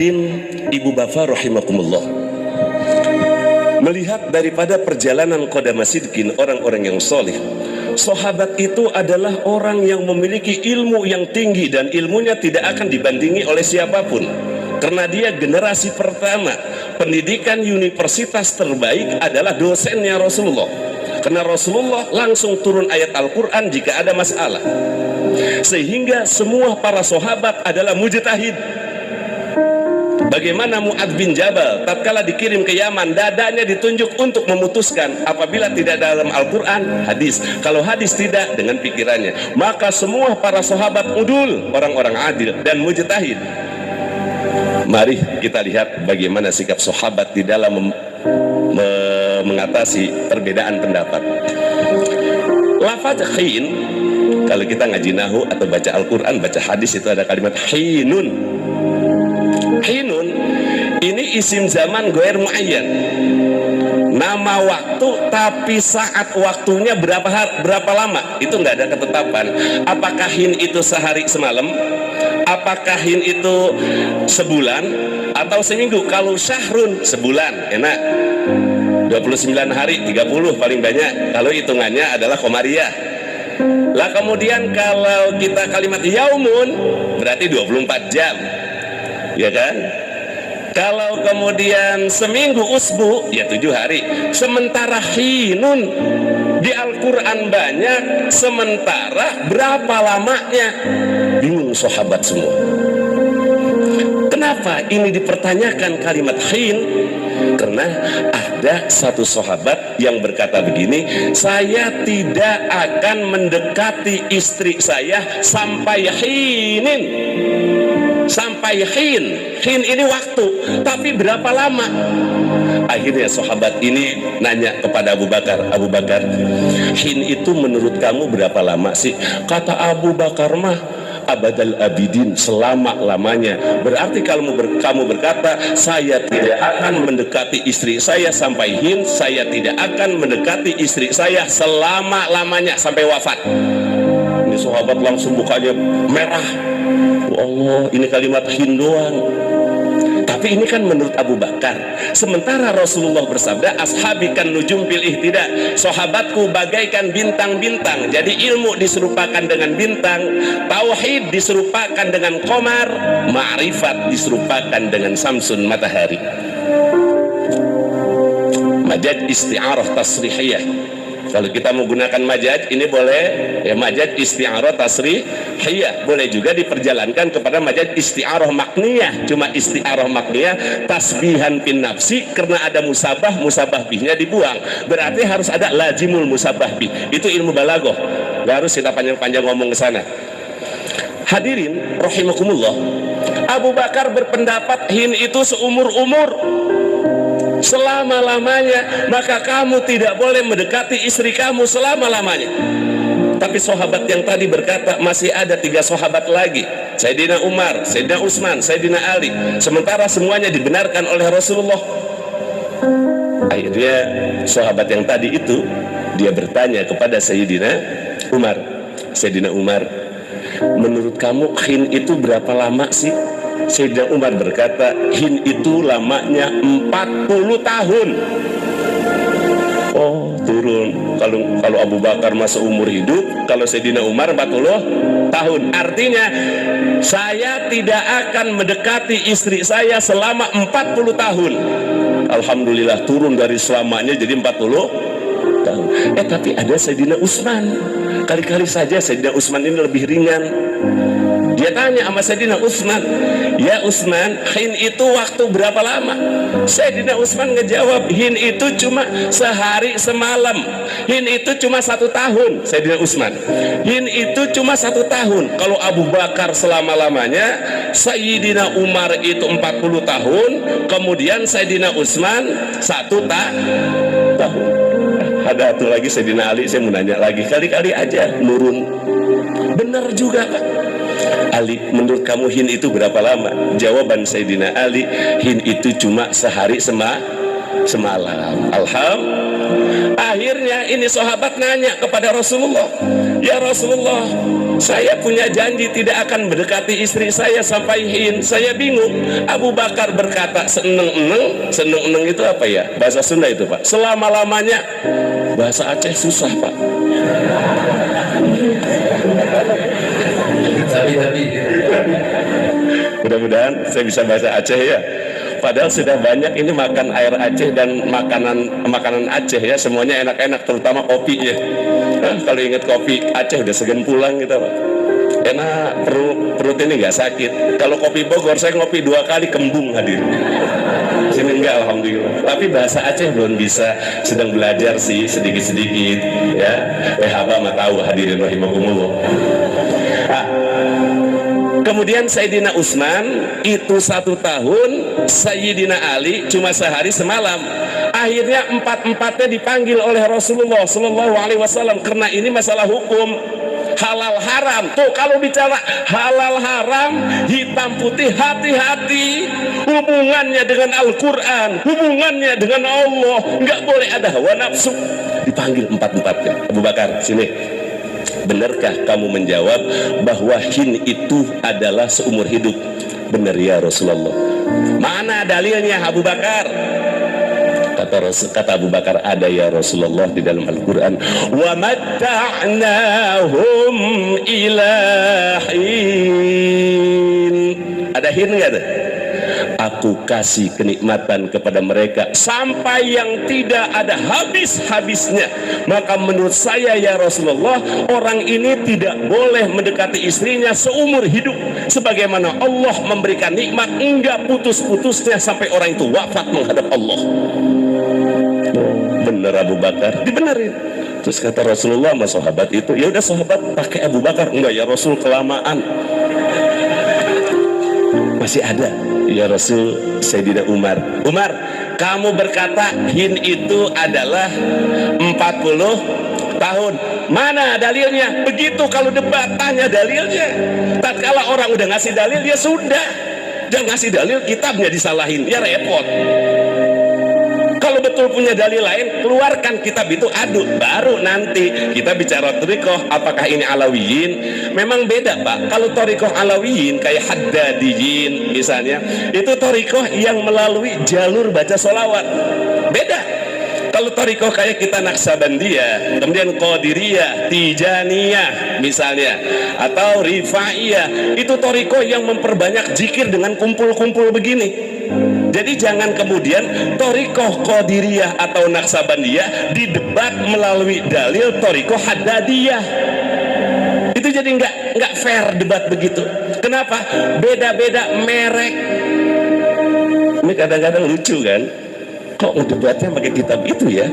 Ibu bapak rahimakumullah, melihat daripada perjalanan qadama sidqin orang-orang yang soleh, sahabat itu adalah orang yang memiliki ilmu yang tinggi dan ilmunya tidak akan dibandingi oleh siapapun, karena dia generasi pertama. Pendidikan universitas terbaik adalah dosennya Rasulullah, karena Rasulullah langsung turun ayat Al-Quran jika ada masalah, sehingga semua para sahabat adalah mujtahid. Bagaimana Mu'adz bin Jabal tatkala dikirim ke Yaman, dadanya ditunjuk untuk memutuskan apabila tidak dalam Al-Quran, hadis. Kalau hadis tidak, dengan pikirannya. Maka semua para sahabat udul, orang-orang adil dan mujtahid. Mari kita lihat bagaimana sikap sahabat di dalam mengatasi perbedaan pendapat. Lafaz hin, kalau kita ngaji nahu atau baca Al-Quran, baca hadis, itu ada kalimat hinun. Hinun ini isim zaman ghair muayyan, nama waktu, tapi saat waktunya berapa lama itu nggak ada ketetapan. Apakah hin itu sehari semalam, apakah hin itu sebulan atau seminggu? Kalau syahrun sebulan enak, 29 hari 30 paling banyak kalau hitungannya adalah komariah. Lah kemudian kalau kita kalimat yaumun berarti 24 jam, ya kan? Kalau kemudian seminggu usbu, ya 7 hari. Sementara hinun di Al-Quran banyak, sementara berapa lamanya? Bingung sahabat semua. Kenapa ini dipertanyakan kalimat hin? Karena ada satu sahabat yang berkata begini, saya tidak akan mendekati istri saya sampai hinin. Sampai hin ini waktu, tapi berapa lama? Akhirnya sahabat ini nanya kepada Abu Bakar, Abu Bakar, hin itu menurut kamu berapa lama sih? Kata Abu Bakar mah abadal abidin, selama-lamanya. Berarti kalau kamu berkata saya tidak akan mendekati istri saya sampai hin, saya tidak akan mendekati istri saya selama-lamanya sampai wafat. Ini sahabat langsung mukanya merah. Allah, ini kalimat hin doang. Tapi ini kan menurut Abu Bakar. Sementara Rasulullah bersabda, ashabi kan nujum bil ihtida, sahabatku bagaikan bintang-bintang. Jadi ilmu diserupakan dengan bintang, tauhid diserupakan dengan qamar, ma'rifat diserupakan dengan samsun, matahari. Majaz isti'arah tasrihiyah. Kalau kita menggunakan majaz ini boleh ya, majaz isti'arah tasrihiyah, boleh juga diperjalankan kepada majaz isti'arah makniyah. Cuma isti'arah makniyah tasbihan bin nafsi, karena ada musabah, musabah bihnya dibuang, berarti harus ada lazimul musabah bih. Itu ilmu balaghah, nggak harus kita panjang-panjang ngomong ke sana. Hadirin rahimakumullah, Abu Bakar berpendapat hin itu seumur-umur, selama-lamanya, maka kamu tidak boleh mendekati istri kamu selama-lamanya. Tapi sahabat yang tadi berkata masih ada 3 sahabat lagi, Sayyidina Umar, Sayyidina Utsman, Sayyidina Ali, sementara semuanya dibenarkan oleh Rasulullah. Akhirnya sahabat yang tadi itu dia bertanya kepada Sayyidina Umar, Sayyidina Umar, menurut kamu hin itu berapa lama sih? Sayyidina Umar berkata, hin itu lamanya 40 tahun. Oh, turun. Kalau Abu Bakar masuk umur hidup, kalau Sayyidina Umar 40 tahun. Artinya saya tidak akan mendekati istri saya selama 40 tahun. Alhamdulillah turun dari selamanya jadi 40 tahun. Tapi ada Sayyidina Utsman. Kali-kali saja Sayyidina Utsman ini lebih ringan. Dia tanya sama Sayyidina Utsman, ya Utsman, hin itu waktu berapa lama? Sayyidina Utsman ngejawab, hin itu cuma sehari semalam, hin itu cuma 1 tahun. Sayyidina Utsman, hin itu cuma 1 tahun. Kalau Abu Bakar selama-lamanya, Sayyidina Umar itu 40 tahun, kemudian Sayyidina Utsman 1 tahun. Ada satu lagi Sayyidina Ali, saya mau nanya lagi, kali-kali aja nurun. Benar juga Pak Ali, menurut kamu hin itu berapa lama? Jawaban Sayyidina Ali, hin itu cuma sehari semalam. Akhirnya ini sahabat nanya kepada Rasulullah, ya Rasulullah, Saya punya janji tidak akan mendekati istri saya sampai hin. Saya bingung. Abu Bakar berkata, seneng-eneng. Seneng-eneng itu apa ya? Bahasa Sunda itu, Pak. Selama-lamanya. Bahasa Aceh susah, Pak. Tapi mudah-mudahan saya bisa bahasa Aceh ya. Padahal sudah banyak ini makan air Aceh dan makanan Aceh ya, semuanya enak-enak, terutama kopinya. Nah, kalau ingat kopi Aceh udah segan pulang gitu, Pak. Enak, perut ini nggak sakit. Kalau kopi Bogor saya ngopi 2 kali kembung hadir. Sini enggak, alhamdulillah. Tapi bahasa Aceh belum bisa, sedang belajar sih sedikit-sedikit ya. Haba mah tahu hadirin rahimakumullah. Nah, kemudian Sayyidina Utsman itu 1 tahun, Sayyidina Ali cuma sehari semalam. Akhirnya 4-empatnya dipanggil oleh Rasulullah Sallallahu Alaihi Wasallam karena ini masalah hukum halal haram. Tuh kalau bicara halal haram hitam putih, hati-hati hubungannya dengan Al-Quran, hubungannya dengan Allah, nggak boleh ada hawa nafsu. Dipanggil 4-empatnya. Abu Bakar, sini. Benarkah kamu menjawab bahwa hin itu adalah seumur hidup? Benar ya Rasulullah. Mana dalilnya Abu Bakar? Kata Abu Bakar, ada ya Rasulullah di dalam Al-Quran. Wa matta'nahum ila hin. Ada hin nggak tuh? Aku kasih kenikmatan kepada mereka sampai yang tidak ada habis-habisnya. Maka menurut saya ya Rasulullah, orang ini tidak boleh mendekati istrinya seumur hidup. Sebagaimana Allah memberikan nikmat enggak putus-putusnya sampai orang itu wafat menghadap Allah. Benar Abu Bakar, dibenerin. Terus kata Rasulullah sama sahabat itu, ya udah sahabat pakai Abu Bakar. Enggak ya Rasul, kelamaan. Masih ada ya Rasul. Sayyidina Umar, kamu berkata hin itu adalah 40 tahun. Mana dalilnya? Begitu kalau debat tanya dalilnya. Tatkala orang udah ngasih dalil ya sudah. Jangan ngasih dalil kitabnya disalahin, ya repot. Kalau betul punya dalil lain, keluarkan kitab itu, aduk, baru nanti kita bicara thariqah. Apakah ini Alawiyin? Memang beda, Pak. Kalau thariqah Alawiyin kayak Haddadiyin misalnya, itu thariqah yang melalui jalur baca sholawat. Beda. Kalau thariqah kayak kita Naksabandiyah, kemudian Qadiriyah, Tijaniyah misalnya, atau Rifaiyah, itu thariqah yang memperbanyak zikir dengan kumpul-kumpul begini. Jadi jangan kemudian thariqah Qadiriyah atau Naksabandiyah didebat melalui dalil thariqah Haddadiyah. Itu jadi nggak fair debat begitu. Kenapa? Beda-beda merek. Ini kadang-kadang lucu kan? Kok debatnya pakai kitab itu ya?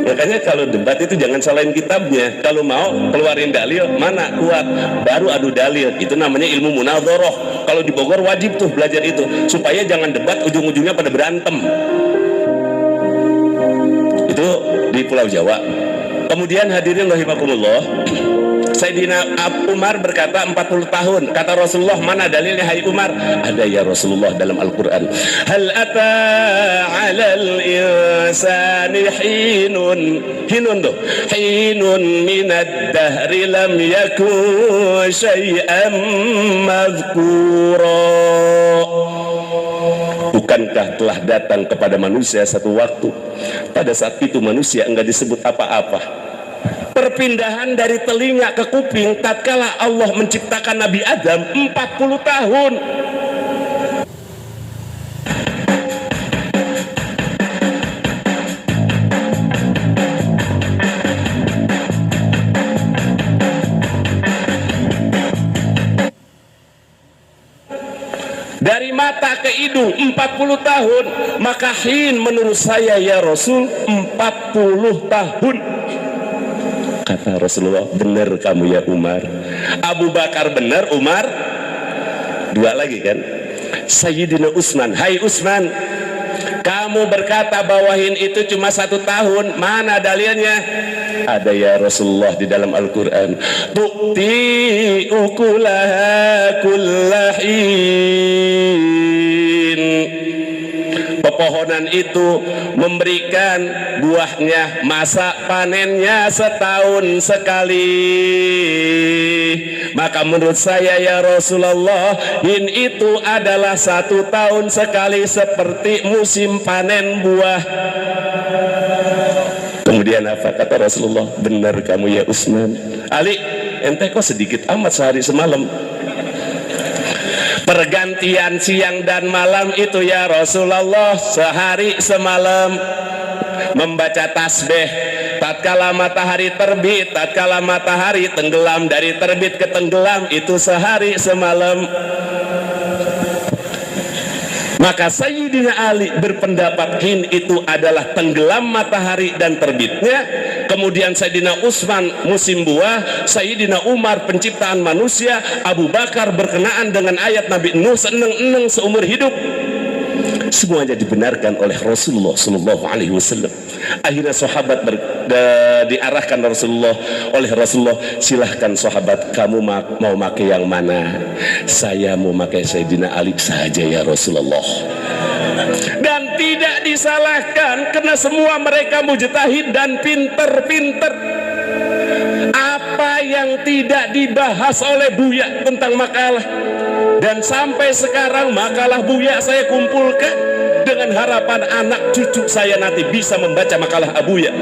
Makanya kalau debat itu jangan salahin kitabnya. Kalau mau keluarin dalil, mana kuat, baru adu dalil. Itu namanya ilmu munadharah. Kalau di Bogor wajib tuh belajar itu, supaya jangan debat ujung-ujungnya pada berantem. Itu di Pulau Jawa. Kemudian hadirin rahimakumullah, Sayyidina Umar berkata 40 tahun. Kata Rasulullah, mana dalilnya hai Umar? Ada ya Rasulullah dalam Al-Quran. Hal ata 'alal insani hinun tuh, hinun minad dahri lam yakun syai'an madhkura. Bukankah telah datang kepada manusia satu waktu, pada saat itu manusia enggak disebut apa-apa. Perpindahan dari telinga ke kuping tatkala Allah menciptakan Nabi Adam 40 tahun. Dari mata ke hidung 40 tahun. Maka hin menurut saya ya Rasul 40 tahun. Kata Rasulullah, benar kamu ya Umar. Abu Bakar benar, Umar dua lagi kan. Sayyidina Utsman, hai Utsman, kamu berkata bahwa hin itu cuma 1 tahun. Mana dalilnya? Ada ya Rasulullah di dalam Al-Quran. Tu'ti ukulaha kullahin. pepohonan itu memberikan buahnya, masa panennya setahun sekali. Maka menurut saya ya Rasulullah, hin itu adalah 1 tahun sekali seperti musim panen buah. Kemudian apa kata Rasulullah? Benar kamu ya Utsman. Ali, ente kok sedikit amat sehari semalam? Pergantian siang dan malam itu ya Rasulullah sehari semalam. Membaca tasbih tatkala matahari terbit, tatkala matahari tenggelam, dari terbit ke tenggelam itu sehari semalam. Maka Sayyidina Ali berpendapat hin itu adalah tenggelam matahari dan terbitnya. Kemudian Sayyidina Utsman musim buah, Sayyidina Umar penciptaan manusia, Abu Bakar berkenaan dengan ayat Nabi Nuh seneng-eneng seumur hidup. Semuanya dibenarkan oleh Rasulullah Sallallahu Alaihi Wasallam. Akhirnya sahabat diarahkan oleh Rasulullah, silahkan sahabat, kamu mau pakai yang mana? Saya mau pakai Sayyidina Ali saja ya Rasulullah. Dan tidak disalahkan karena semua mereka mujtahid dan pinter-pinter. Apa yang tidak dibahas oleh Buya tentang makalah? Dan sampai sekarang makalah Buya saya kumpulkan dengan harapan anak cucu saya nanti bisa membaca makalah Abuya.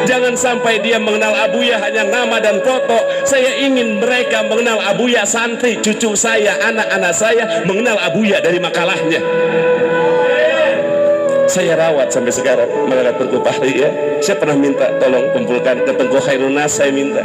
Jangan sampai dia mengenal Abuya hanya nama dan foto. Saya ingin mereka mengenal Abuya, santri cucu saya, anak-anak saya mengenal Abuya dari makalahnya. Saya rawat sampai sekarang makalah Tengku Fahri ya. Saya pernah minta tolong kumpulkan ke Tengku Khairunas, saya minta.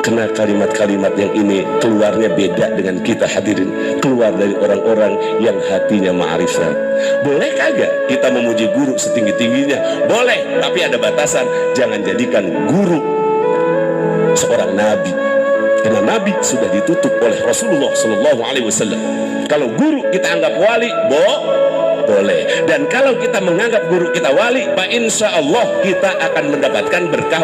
Karena kalimat-kalimat yang ini keluarnya beda dengan kita hadirin, keluar dari orang-orang yang hatinya ma'rifat. Boleh kagak kita memuji guru setinggi-tingginya? Boleh, tapi ada batasan. Jangan jadikan guru seorang nabi, karena nabi sudah ditutup oleh Rasulullah Sallallahu Alaihi Wasallam. Kalau guru kita anggap wali, boleh. Dan kalau kita menganggap guru kita wali, insya Allah kita akan mendapatkan berkah